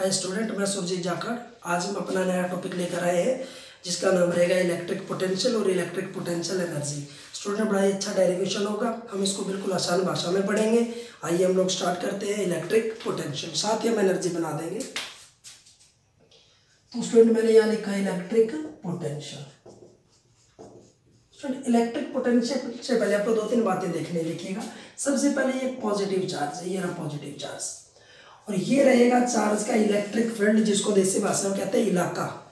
Hi student, मैं सुरजीत जाखड़। आज हम अपना नया टॉपिक लेकर आए हैं जिसका नाम रहेगा इलेक्ट्रिक पोटेंशियल और इलेक्ट्रिक पोटेंशियल एनर्जी। स्टूडेंट, बड़ा ही अच्छा डेरिवेशन होगा, हम इसको बिल्कुल आसान भाषा में पढ़ेंगे। आइए हम लोग स्टार्ट करते हैं इलेक्ट्रिक पोटेंशियल, साथ ही हम एनर्जी बना देंगे। तो स्टूडेंट, मैंने यहाँ लिखा है electric potential. Student, electric potential से पहले आपको 2-3 बातें देखने लिखिएगा। सबसे पहले ये पॉजिटिव चार्ज है, ये रहा पॉजिटिव चार्ज, और ये रहेगा चार्ज का इलेक्ट्रिक फील्ड, जिसको देसी भाषा में कहते हैं इलाका।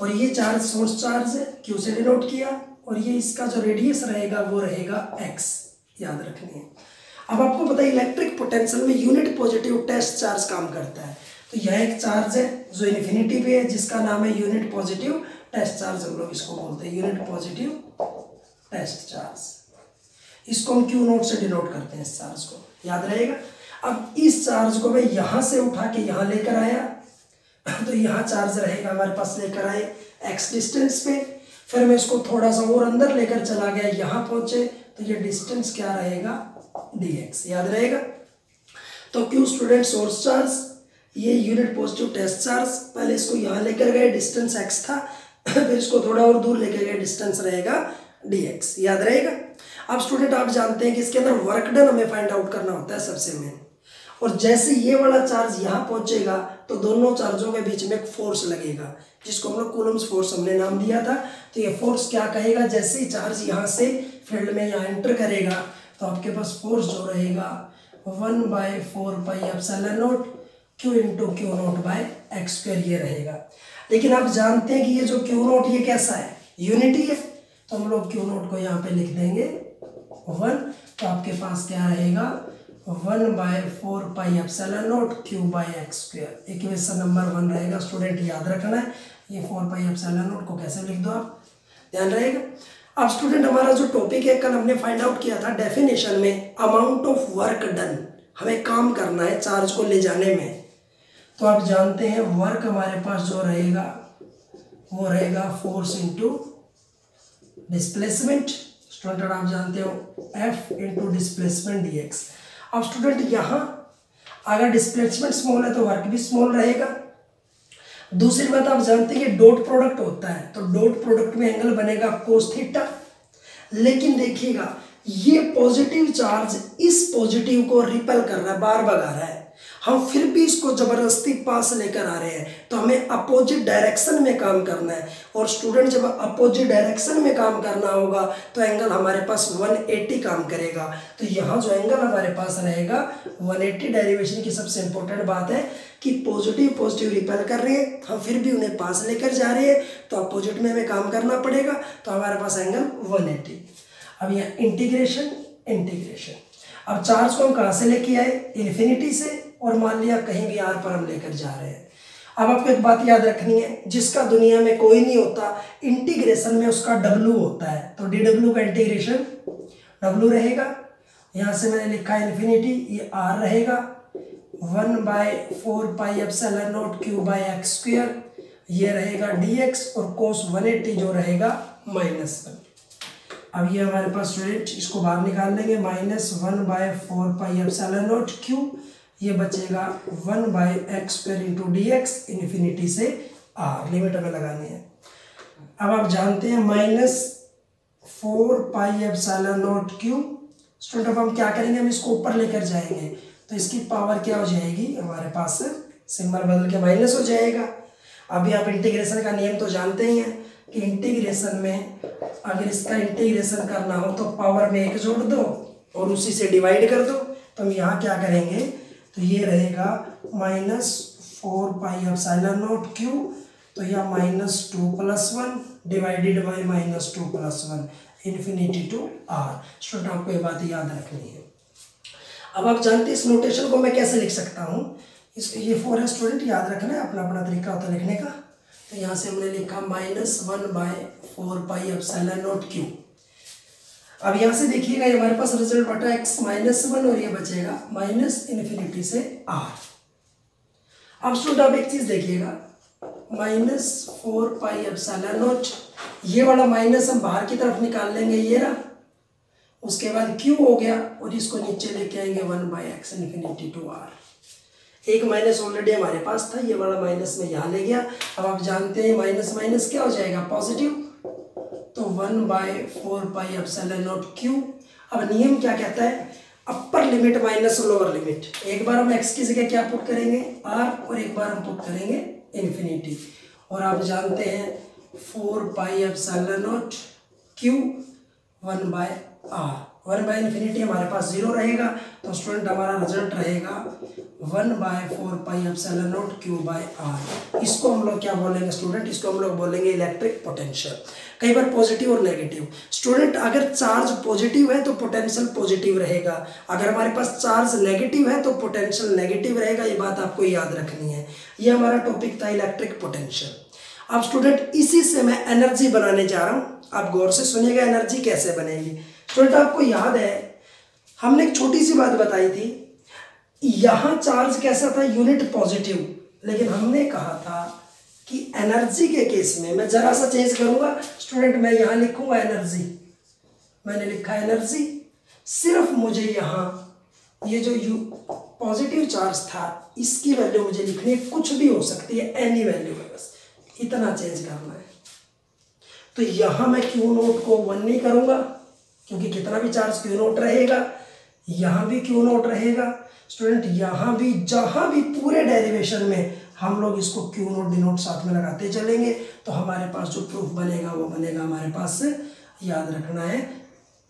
और ये चार्ज सोर्स चार्ज है, क्यू से डिनोट किया, और ये इसका जो रेडियस रहेगा वो रहेगा एक्स, याद रखनी है। अब आपको पता है इलेक्ट्रिक पोटेंशियल में यूनिट पॉजिटिव टेस्ट चार्ज काम करता है। तो यह एक चार्ज है जो इन्फिनिटी पे है, जिसका नाम है यूनिट पॉजिटिव टेस्ट चार्ज, हम लोग इसको बोलते हैं यूनिट पॉजिटिव टेस्ट चार्ज। इसको हम क्यू नोट से डिनोट करते हैं, इस चार्ज को, याद रहेगा। अब इस चार्ज को मैं यहाँ से उठा के यहाँ लेकर आया, तो यहाँ चार्ज रहेगा हमारे पास, लेकर आए x डिस्टेंस पे। फिर मैं इसको थोड़ा सा और अंदर लेकर चला गया, यहाँ पहुँचे, तो ये डिस्टेंस क्या रहेगा, dx, याद रहेगा। तो क्यू स्टूडेंट सोर्स चार्ज, ये यूनिट पॉजिटिव टेस्ट चार्ज। पहले इसको यहाँ लेकर गए, डिस्टेंस x था, फिर इसको थोड़ा और दूर लेकर गए, डिस्टेंस रहेगा dx, याद रहेगा। अब स्टूडेंट आप जानते हैं कि इसके अंदर वर्क डन हमें फाइंड आउट करना होता है सबसे मेन। और जैसे ये वाला चार्ज यहाँ पहुंचेगा तो दोनों चार्जों के बीच में एक फोर्स लगेगा, जिसको हम लोग कूलम्स फोर्स हमने नाम दिया था। तो ये फोर्स क्या कहेगा, जैसे ही चार्ज यहाँ से फील्ड में यहाँ एंटर करेगा तो आपके पास फोर्स जो रहेगा 1/4πε0 Q into q naught by x square, ये रहेगा। लेकिन आप जानते हैं कि ये जो क्यू नोट ये कैसा है, यूनिटी है, तो हम लोग क्यू नोट को यहाँ पे लिख देंगे 1। तो आपके पास क्या रहेगा 1/4πε0 Q by x square, equation number 1 रहेगा। स्टूडेंट याद रखना है, ये 4πε0 को कैसे लिख दो आप, ध्यान रहेगा। अब स्टूडेंट हमारा जो टॉपिक है, कल हमने फाइंड आउट किया था डेफिनेशन में, अमाउंट ऑफ वर्क डन, हमें काम करना है चार्ज को ले जाने में। तो आप जानते हैं वर्क हमारे पास जो रहेगा वो रहेगा फोर्स इंटू डिस्प्लेसमेंट। स्टूडेंट आप जानते हो F इंटू डिस्प्लेसमेंट dx। अब स्टूडेंट यहाँ अगर डिस्प्लेसमेंट स्मॉल है तो वर्क भी स्मॉल रहेगा। दूसरी बात आप जानते हैं कि डॉट प्रोडक्ट होता है, तो डॉट प्रोडक्ट में एंगल बनेगा कोस थीटा। लेकिन देखिएगा ये पॉजिटिव चार्ज इस पॉजिटिव को रिपेल कर रहा है, बार भगा रहा है, हम फिर भी इसको जबरदस्ती पास लेकर आ रहे हैं। तो हमें अपोजिट डायरेक्शन में काम करना है, और स्टूडेंट जब अपोजिट डायरेक्शन में काम करना होगा तो एंगल हमारे पास 180 काम करेगा। तो यहाँ जो एंगल हमारे पास रहेगा 180। डेरिवेशन की सबसे इंपॉर्टेंट बात है कि पॉजिटिव रिपेल कर रहे हैं, हम फिर भी उन्हें पास लेकर जा रहे हैं, तो अपोजिट में हमें काम करना पड़ेगा। तो हमारे पास एंगल 180। अब यहाँ इंटीग्रेशन। अब चार्ज को हम कहाँ से लेके आए, इन्फिनिटी से, और मान लिया कहीं भी r पर हम लेकर जा रहे हैं। अब आपको एक बात याद रखनी है, जिसका दुनिया में कोई नहीं होता, इंटीग्रेशन में उसका w होता है। तो dw का इंटीग्रेशन w रहेगा, यहाँ से मैंने लिखा है इन्फिनिटी, ये r रहेगा 1/4πε0 Q बाई एक्स स्क्वायर, ये रहेगा dx, और कोस 180 जो रहेगा -1। अब ये हमारे पास स्टूडेंट इसको बाहर निकाल लेंगे, -1/4πε0 Q, ये बचेगा 1/x square into dx, infinity से r, लिमिट हमें लगानी है। अब आप जानते हैं -4πε0 Q। स्टूडेंट अब हम क्या करेंगे, हम इसको ऊपर लेकर जाएंगे, तो इसकी पावर क्या हो जाएगी, हमारे पास सिंबल बदल के माइनस हो जाएगा। अभी आप इंटीग्रेशन का नियम तो जानते ही हैं कि इंटीग्रेशन में अगर इसका इंटीग्रेशन करना हो तो पावर में 1 जोड़ दो और उसी से डिवाइड कर दो। तो हम यहाँ क्या करेंगे, तो ये रहेगा -4πε0 Q, तो यह -2 + 1 divided by -2 + 1 infinity to r। Student आपको ये बात याद रखनी है। अब आप जानते हैं इस नोटेशन को मैं कैसे लिख सकता हूँ, ये 4 है स्टूडेंट, याद रखना है, अपना अपना तरीका होता है लिखने का। तो यहाँ से हमने लिखा -1/4πε0 Q। अब यहाँ से देखिएगा ये हमारे पास रिजल्ट बटा x -1, और ये बचेगा -इन्फिनिटी से r। अब स्टूडेंट आप एक चीज देखिएगा, -4πε0, ये वाला माइनस हम बाहर की तरफ निकाल लेंगे, ये रहा, उसके बाद Q हो गया, और इसको नीचे लेके आएंगे 1/x इन्फिनिटी टू r। एक माइनस ऑलरेडी हमारे पास था, ये वाला माइनस में यहाँ ले गया। अब आप जानते हैं माइनस माइनस क्या हो जाएगा, पॉजिटिव, तो 1/4πε0 क्यू। अब नियम क्या कहता है, upper limit minus lower limit. एक बार हम x की जगह क्या पुट करेंगे, r, और एक बार हम पुट करेंगे इन्फिनिटी। और आप जानते हैं 4πε0 क्यू 1/r, 1/∞ हमारे पास 0 रहेगा, तो स्टूडेंट हमारा रिजल्ट रहेगा 1/4πε0 q/r। इसको हम लोग क्या बोलेंगे स्टूडेंट, इसको हम लोग बोलेंगे इलेक्ट्रिक पोटेंशियल। कई बार पॉजिटिव और नेगेटिव, स्टूडेंट अगर चार्ज पॉजिटिव है तो पोटेंशियल पॉजिटिव रहेगा, अगर हमारे पास चार्ज नेगेटिव है तो पोटेंशियल नेगेटिव रहेगा। ये बात आपको याद रखनी है। ये हमारा टॉपिक था इलेक्ट्रिक पोटेंशियल। अब स्टूडेंट इसी से मैं एनर्जी बनाने जा रहा हूँ, आप गौर से सुनिएगा एनर्जी कैसे बनेगी। स्टूडेंट आपको याद है हमने एक छोटी सी बात बताई थी, यहाँ चार्ज कैसा था, यूनिट पॉजिटिव, लेकिन हमने कहा था कि एनर्जी के केस में मैं जरा सा चेंज करूंगा स्टूडेंट, मैं यहाँ लिखूंगा एनर्जी, मैंने लिखा एनर्जी, सिर्फ मुझे यहाँ ये जो पॉजिटिव चार्ज था इसकी वैल्यू मुझे लिखनी है, कुछ भी हो सकती है, एनी वैल्यू है, बस इतना चेंज करना है। तो यहाँ मैं क्यू नोट को 1 नहीं करूंगा क्योंकि कितना भी चार्ज क्यू नोट रहेगा, यहाँ भी क्यू नोट रहेगा स्टूडेंट, यहाँ भी, जहाँ भी पूरे डेरिवेशन में हम लोग इसको क्यू नोट डी नोट साथ में लगाते चलेंगे, तो हमारे पास जो प्रूफ बनेगा वो बनेगा हमारे पास, याद रखना है,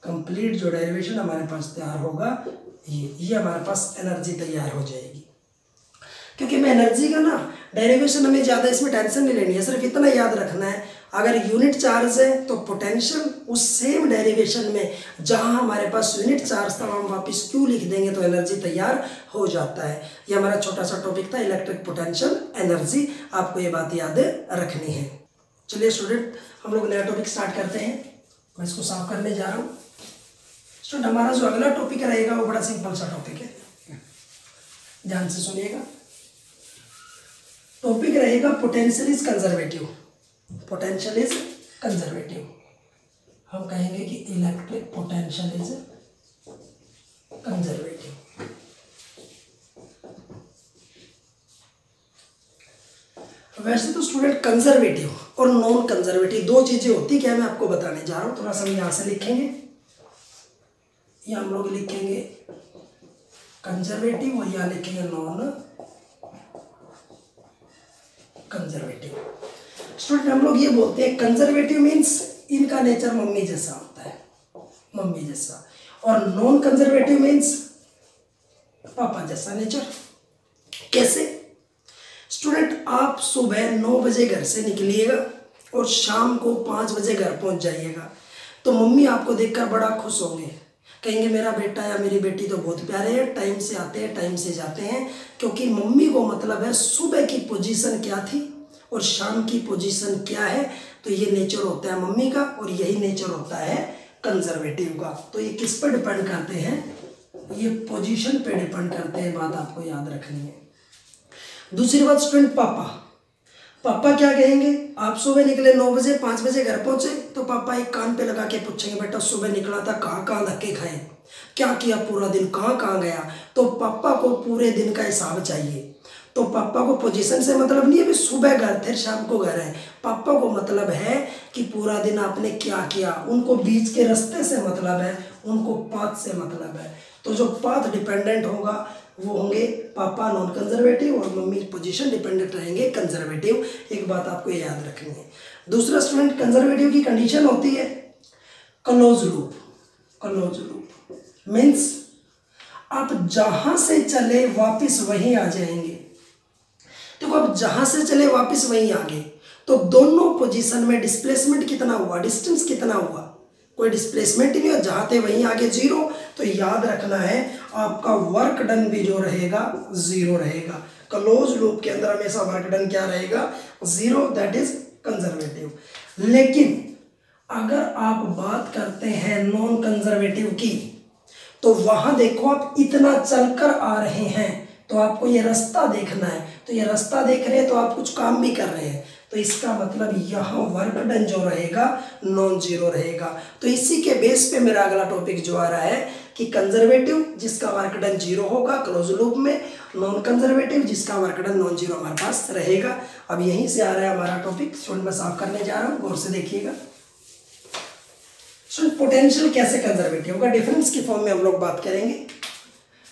कंप्लीट जो डेरिवेशन हमारे पास तैयार होगा ये हमारे पास एनर्जी तैयार हो जाएगी। क्योंकि मैं एनर्जी का ना डेरिवेशन हमें ज़्यादा इसमें टेंशन नहीं लेनी है, सिर्फ इतना याद रखना है, अगर यूनिट चार्ज है तो पोटेंशियल उस सेम डेरिवेशन में जहां हमारे पास यूनिट चार्ज था हम वापस क्यू लिख देंगे तो एनर्जी तैयार हो जाता है। ये हमारा छोटा सा टॉपिक था इलेक्ट्रिक पोटेंशियल एनर्जी, आपको ये बात याद रखनी है। चलिए स्टूडेंट हम लोग नया टॉपिक स्टार्ट करते हैं, मैं इसको साफ करने जा रहा हूँ। स्टूडेंट हमारा जो अगला टॉपिक रहेगा वो बड़ा सिंपल सा टॉपिक है, ध्यान से सुनिएगा। टॉपिक रहेगा potential is conservative, potential is conservative, हम कहेंगे कि इलेक्ट्रिक पोटेंशियल इज कंजर्वेटिव। वैसे तो स्टूडेंट कंजर्वेटिव और नॉन कंजर्वेटिव दो चीजें होती है, क्या मैं आपको बताने जा रहा हूं, थोड़ा सा हम यहां से लिखेंगे, या हम लोग लिखेंगे कंजर्वेटिव और यहां लिखेंगे नॉन कंजर्वेटिव। स्टूडेंट हम लोग ये बोलते हैं कंजर्वेटिव मीन्स इनका नेचर मम्मी जैसा होता है, मम्मी जैसा, और नॉन कंजर्वेटिव मीन्स पापा जैसा नेचर। कैसे स्टूडेंट, आप सुबह 9 बजे घर से निकलिएगा और शाम को 5 बजे घर पहुंच जाइएगा, तो मम्मी आपको देखकर बड़ा खुश होंगे, कहेंगे मेरा बेटा या मेरी बेटी तो बहुत प्यारे हैं, टाइम से आते हैं टाइम से जाते हैं, क्योंकि मम्मी को मतलब है सुबह की पोजीशन क्या थी और शाम की पोजीशन क्या है, तो ये नेचर होता है मम्मी का और यही नेचर होता है कंजर्वेटिव का। तो ये किस पर डिपेंड करते हैं, ये पोजीशन पे डिपेंड करते हैं, बात आपको याद रखनी है। दूसरी बात स्टूडेंट, पापा क्या कहेंगे, आप सुबह निकले 9 बजे 5 बजे घर पहुंचे, तो पापा एक कान पे लगा के पूछेंगे बेटा सुबह निकला था, कहाँ कहाँ धक्के खाए, क्या किया पूरा दिन, कहाँ कहाँ गया, तो पापा को पूरे दिन का हिसाब चाहिए। तो पापा को पोजीशन से मतलब नहीं है कि सुबह घर थे शाम को घर है, पापा को मतलब है कि पूरा दिन आपने क्या किया, उनको बीच के रास्ते से मतलब है, उनको पाथ से मतलब है। तो जो पाथ डिपेंडेंट होगा वो होंगे पापा नॉन कंजर्वेटिव और मम्मी पोजीशन डिपेंडेंट रहेंगे कंजर्वेटिव। एक बात आपको याद रखनी है। दूसरा स्टूडेंट, कंजर्वेटिव की कंडीशन होती है close loop. Close loop means आप जहां से चले वापस वहीं आ जाएंगे। देखो आप जहां से चले वापस वहीं आ गए, तो दोनों पोजीशन में डिस्प्लेसमेंट कितना हुआ, डिस्टेंस कितना हुआ, कोई डिस्प्लेसमेंट ही नहीं हो, जहां थे वहीं आगे 0। तो याद रखना है आपका वर्क डन भी जो रहेगा 0 रहेगा। क्लोज लूप के अंदर हमेशा वर्क डन क्या रहेगा, 0, दैट इज कंजर्वेटिव। लेकिन अगर आप बात करते हैं नॉन कंजर्वेटिव की, तो वहां देखो आप इतना चलकर आ रहे हैं तो आपको ये रास्ता देखना है, तो ये रास्ता देख रहे हैं तो आप कुछ काम भी कर रहे हैं, तो इसका मतलब यहाँ वर्क डन जो रहेगा नॉन जीरो रहेगा। तो इसी के बेस पे मेरा अगला टॉपिक जो आ रहा है कि कि कंजर्वेटिव जिसका वर्क डन 0 होगा क्लोज लूप में, नॉन कंजर्वेटिव जिसका वर्क डन नॉन जीरो हमारे पास रहेगा। अब यहीं से आ रहा है हमारा टॉपिक, स्टूडेंट मैं साफ करने जा रहा हूँ, गौर से देखिएगा। स्टूडेंट पोटेंशियल कैसे कंजर्वेटिव होगा, डिफरेंस की फॉर्म में हम लोग बात करेंगे।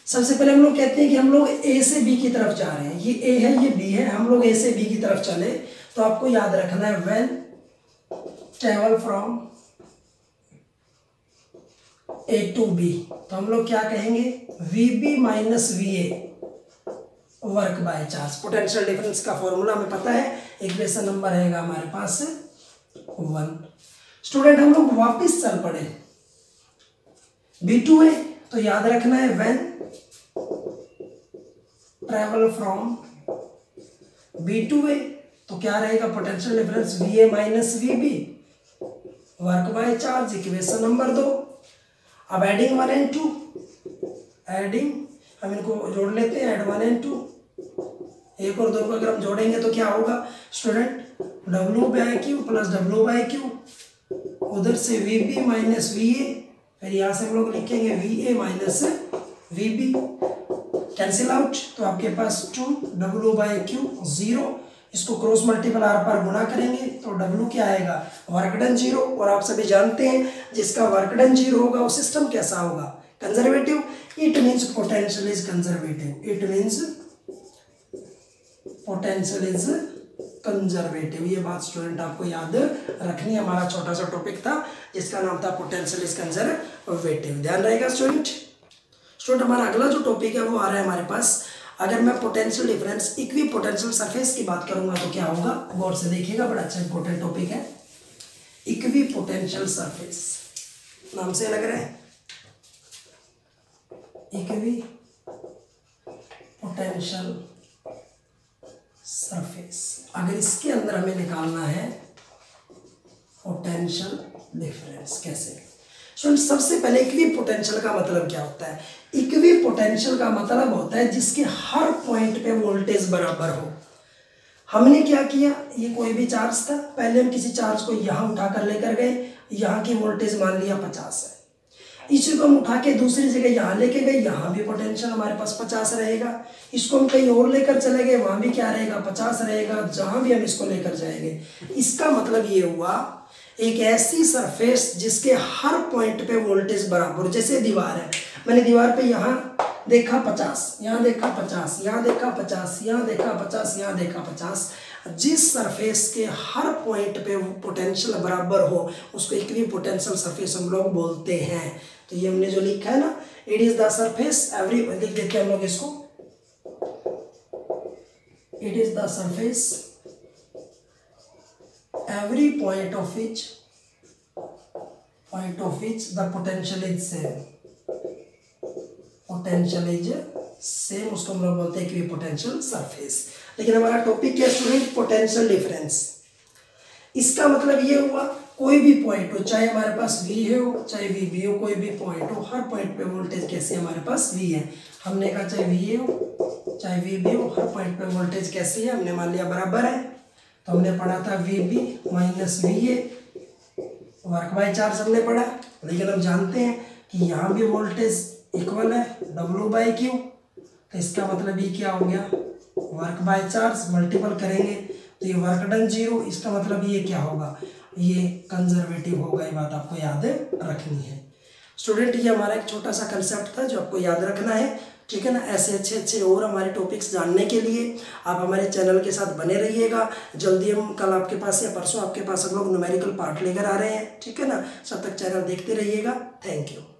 सबसे पहले हम लोग कहते हैं कि हम लोग ए से बी की तरफ जा रहे हैं, ये ए है ये बी है, हम लोग ए से बी की तरफ चले तो आपको याद रखना है when travel from A to B, तो हम लोग क्या कहेंगे V B minus V A work by charge. Potential difference का फॉर्मूला हमें पता है, इक्वेशन नंबर रहेगा हमारे पास 1। स्टूडेंट हम लोग वापिस चल पड़े B2 है, तो याद रखना है व्हेन ट्रेवल फ्रॉम B2 है, तो क्या रहेगा potential difference VA minus VB work by charge, equation number 2। अब एडिंग 1 and 2, एडिंग हम इनको जोड़ लेते हैं, ऐड 1 and 2, 1 और 2 को अगर हम जोड़ेंगे तो क्या होगा स्टूडेंट W/Q प्लस W/Q, उधर से VB माइनस VA, फिर यहाँ से हम लोग लिखेंगे VA minus VB, cancel out, तो आपके पास 2W/Q 0, इसको क्रॉस मल्टीपल आर पर गुणा करेंगे तो W क्या आएगा वर्क डन 0, और आप सभी जानते हैं जिसका वर्क डन 0 होगा वो सिस्टम कैसा होगा conservative, it means potential is conservative, it means potential is conservative. ये बात स्टूडेंट आपको याद रखनी है, हमारा छोटा सा टॉपिक था जिसका नाम था पोटेंशियल इज कंजर्वेटिव, ध्यान रहेगा स्टूडेंट। हमारा अगला जो टॉपिक है वो आ रहा है हमारे पास, अगर मैं potential difference equi potential surface की बात करूंगा तो क्या होगा, गौर से देखिएगा, बड़ा अच्छा इंपॉर्टेंट टॉपिक है। इक्वी पोटेंशियल सरफेस नाम से लग रहा है, इक्वी पोटेंशियल सरफेस, अगर इसके अंदर हमें निकालना है पोटेंशियल डिफरेंस कैसे। सबसे पहले इक्वी पोटेंशियल का मतलब क्या होता है, इक्वी पोटेंशियल का मतलब होता है जिसके हर पॉइंट पे वोल्टेज बराबर हो। हमने क्या किया, ये कोई भी चार्ज था, पहले हम किसी चार्ज को यहाँ उठाकर लेकर गए, यहाँ की वोल्टेज मान लिया 50 है, इसी को हम उठा के दूसरी जगह यहाँ लेके गए, यहाँ भी पोटेंशियल हमारे पास 50 रहेगा, इसको हम कहीं और लेकर चले गए, वहाँ भी क्या रहेगा 50 रहेगा, जहाँ भी हम इसको लेकर जाएंगे। इसका मतलब ये हुआ एक ऐसी सरफेस जिसके हर पॉइंट पे वोल्टेज बराबर, जैसे दीवार है, मैंने दीवार पे यहाँ देखा 50, यहाँ देखा 50, यहाँ देखा 50, यहाँ देखा 50, यहाँ देखा 50, जिस सरफेस के हर पॉइंट पे पोटेंशियल बराबर हो उसको इक्वी पोटेंशियल सरफेस हम लोग बोलते हैं। तो ये हमने जो लिखा है ना, it is the surface every, लिख देते हैं हम लोग इसको, it is the surface every point of which the potential is same, potential is same, उसको हम लोग बोलते हैं कि पोटेंशियल सरफेस। लेकिन हमारा टॉपिक क्या स्टूडेंट पोटेंशियल डिफरेंस, इसका मतलब ये हुआ कोई भी पॉइंट हो, चाहे हमारे पास V हो चाहे VB हो, कोई भी पॉइंट हो, हर पॉइंट पे वोल्टेज कैसे हमारे पास V है, हमने कहा चाहे VA हो चाहे VB हो, हर पॉइंट पे वोल्टेज कैसी है, हमने मान लिया बराबर है, तो हमने पढ़ा था VB minus VA work by charge हमने पढ़ा। लेकिन हम जानते हैं कि यहाँ भी वोल्टेज इक्वल है W/Q, तो इसका मतलब ये क्या हो गया वर्क बाय चार्ज, मल्टीपल करेंगे तो ये वर्क डन 0, इसका मतलब ये क्या होगा, ये कंजर्वेटिव होगा, ये बात आपको याद रखनी है स्टूडेंट। ये हमारा एक छोटा सा कंसेप्ट था जो आपको याद रखना है, ठीक है ना। ऐसे अच्छे और हमारे टॉपिक्स जानने के लिए आप हमारे चैनल के साथ बने रहिएगा। जल्दी हम कल आपके पास या परसों आपके पास हम लोग न्यूमेरिकल पार्ट लेकर आ रहे हैं, ठीक है ना। तब तक चैनल देखते रहिएगा। Thank you.